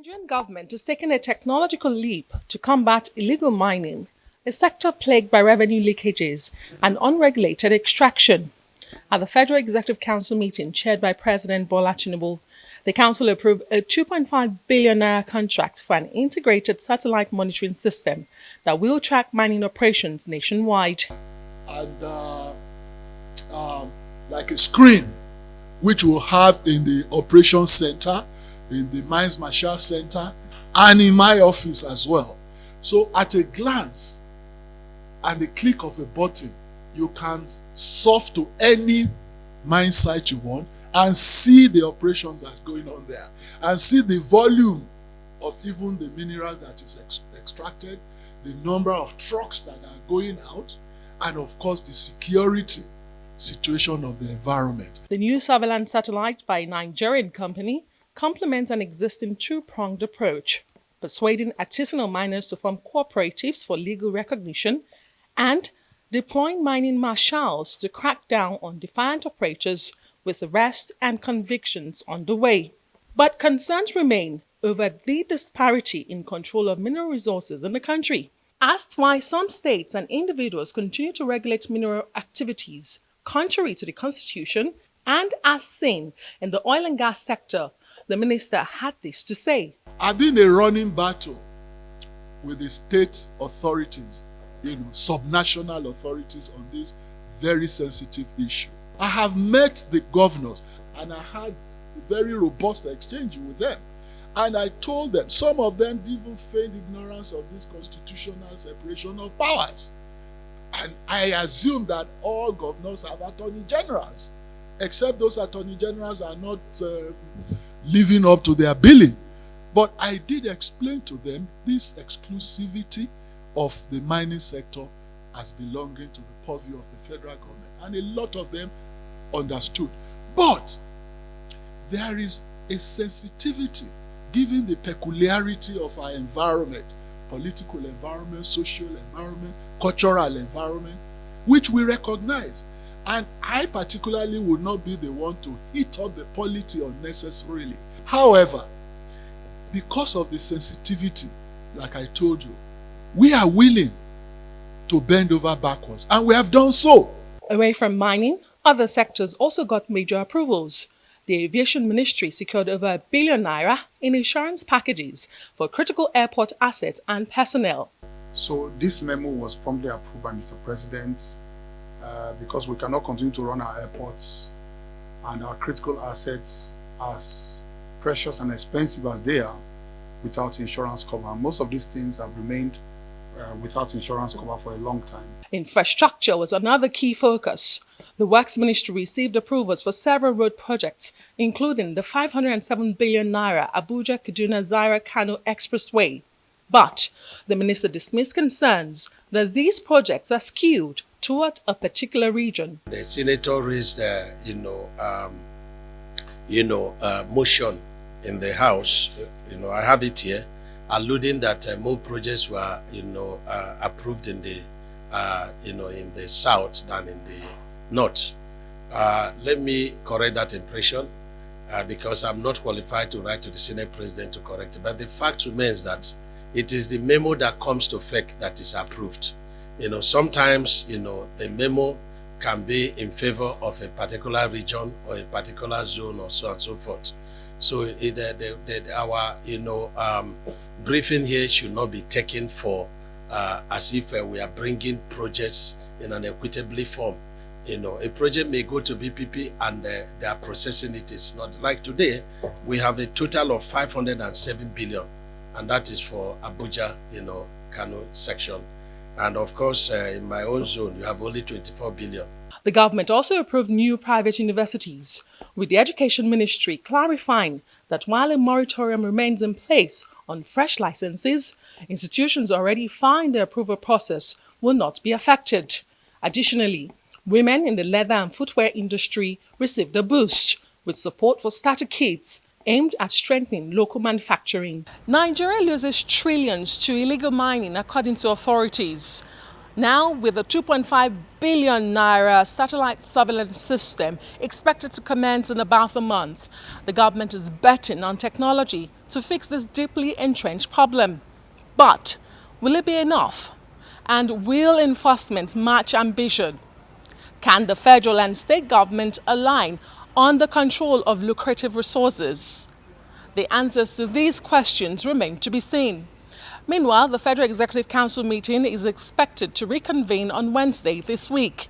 Nigerian government is taking a technological leap to combat illegal mining, a sector plagued by revenue leakages and unregulated extraction. At the Federal Executive Council meeting chaired by President Bola Tinubu, the council approved a 2.5 billion naira contract for an integrated satellite monitoring system that will track mining operations nationwide. And like a screen, which we'll have in the operations center, in the Mines Marshal Center, and in my office as well. So at a glance and the click of a button, you can surf to any mine site you want and see the operations that's going on there, and see the volume of even the mineral that is extracted, the number of trucks that are going out, and of course the security situation of the environment. The new surveillance satellite by a Nigerian company complements an existing two-pronged approach, persuading artisanal miners to form cooperatives for legal recognition and deploying mining marshals to crack down on defiant operators with arrests and convictions on the way. But concerns remain over the disparity in control of mineral resources in the country. Asked why some states and individuals continue to regulate mineral activities contrary to the Constitution and as seen in the oil and gas sector, the minister had this to say. I've been a running battle with the state authorities, subnational authorities on this very sensitive issue. I have met the governors and I had a very robust exchange with them. And I told them, some of them even feigned ignorance of this constitutional separation of powers. And I assume that all governors have attorney generals, except those attorney generals are not living up to their billing. But I did explain to them this exclusivity of the mining sector as belonging to the purview of the federal government. And a lot of them understood. But there is a sensitivity given the peculiarity of our environment, political environment, social environment, cultural environment, which we recognize. And I particularly would not be the one to heat up the polity unnecessarily. However, because of the sensitivity, like I told you, we are willing to bend over backwards, and we have done so. Away from mining, other sectors also got major approvals. The Aviation Ministry secured over ₦1 billion in insurance packages for critical airport assets and personnel. So this memo was promptly approved by Mr. President because we cannot continue to run our airports and our critical assets as precious and expensive as they are without insurance cover. Most of these things have remained without insurance cover for a long time. Infrastructure was another key focus. The Works Ministry received approvals for several road projects, including the 507 billion naira Abuja-Kaduna-Zaria-Kano Expressway. But the minister dismissed concerns that these projects are skewed toward a particular region. The senator raised, motion in the House. I have it here, alluding that more projects were, approved in the, in the south than in the north. Let me correct that impression because I'm not qualified to write to the Senate President to correct it. But the fact remains that it is the memo that comes to effect that is approved. Sometimes, the memo can be in favor of a particular region or a particular zone or so on and so forth. So our briefing here should not be taken for as if we are bringing projects in an equitably form. A project may go to BPP and they are processing it. It's not like today. We have a total of 507 billion, and that is for Abuja, Kano section. And of course, in my own zone, you have only 24 billion. The government also approved new private universities, with the Education Ministry clarifying that while a moratorium remains in place on fresh licenses, institutions already following the approval process will not be affected. Additionally, women in the leather and footwear industry received a boost, with support for starter kits aimed at strengthening local manufacturing. Nigeria loses trillions to illegal mining, according to authorities. Now, with a 2.5 billion naira satellite surveillance system expected to commence in about a month, the government is betting on technology to fix this deeply entrenched problem. But will it be enough? And will enforcement match ambition? Can the federal and state government align on the control of lucrative resources? The answers to these questions remain to be seen. Meanwhile, the Federal Executive Council meeting is expected to reconvene on Wednesday this week.